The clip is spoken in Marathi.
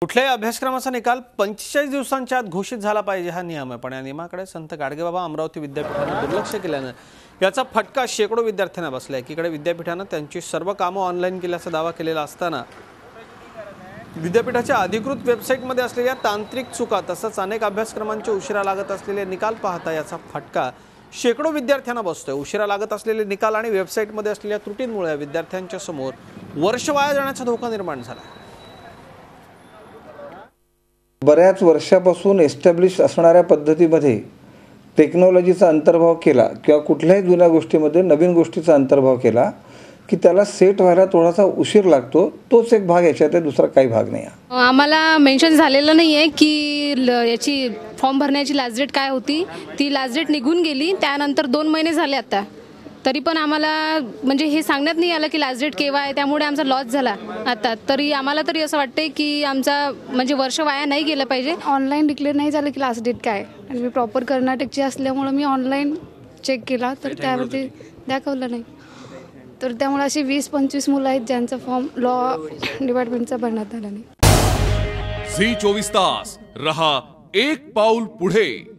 कुठल्याही अभ्यासक्रमाचा निकाल 45 दिवसांच्या आत घोषित झाला पाहिजे हा नियम आहे, पण या नियमाकडे संत गाडगेबाबा अमरावती विद्यापीठाने दुर्लक्ष केल्याने याचा फटका शेकडो विद्यार्थ्यांना बसलाय। एकीकडे विद्यापीठाने त्यांची सर्व कामे ऑनलाईन केल्याचा दावा केलेला असताना विद्यापीठाच्या अधिकृत वेबसाईटमध्ये असलेल्या तांत्रिक चुका तसंच अनेक अभ्यासक्रमांचे उशिरा लागत असलेले निकाल पाहता याचा फटका शेकडो विद्यार्थ्यांना बसतोय। उशिरा लागत असलेले निकाल आणि वेबसाईटमध्ये असलेल्या त्रुटींमुळे विद्यार्थ्यांच्या समोर वर्ष वाया जाण्याचा धोका निर्माण झाला। बऱ्याच वर्षापासून एस्टॅब्लिश असणाऱ्या पद्धतीमध्ये टेक्नॉलॉजीचा अंतर्भाव केला किंवा कुठल्याही जुन्या गोष्टीमध्ये नवीन गोष्टीचा अंतर्भाव केला की त्याला सेट व्हायला थोडासा उशीर लागतो। तोच एक भाग याच्यात आहे, दुसरा काही भाग नाही आहे। आम्हाला मेन्शन झालेलं नाही आहे की याची फॉर्म भरण्याची लास्ट डेट काय होती, ती लास्ट डेट निघून गेली। त्यानंतर 2 महिने झाले आता, तरी पण आम्हाला म्हणजे हे सांगण्यात नाही आलं की लास्ट डेट केव्हा आहे, त्यामुळे आमचा लॉस झाला। आता तरी आम्हाला तरी असं वाटते की आमचा म्हणजे वर्ष वाया नाही गेलं पाहिजे। ऑनलाईन डिक्लेअर नाही झालं की लास्ट डेट काय, आणि मी प्रॉपर कर्नाटकची असल्यामुळे मी ऑनलाईन चेक केला तर त्यावरती दाखवलं नाही। तर त्यामुळे अशी 20-25 मुलं आहेत ज्यांचा फॉर्म लॉ डिपार्टमेंटचा भरण्यात आला नाही। झी 24 तास रहा एक पाऊल पुढे।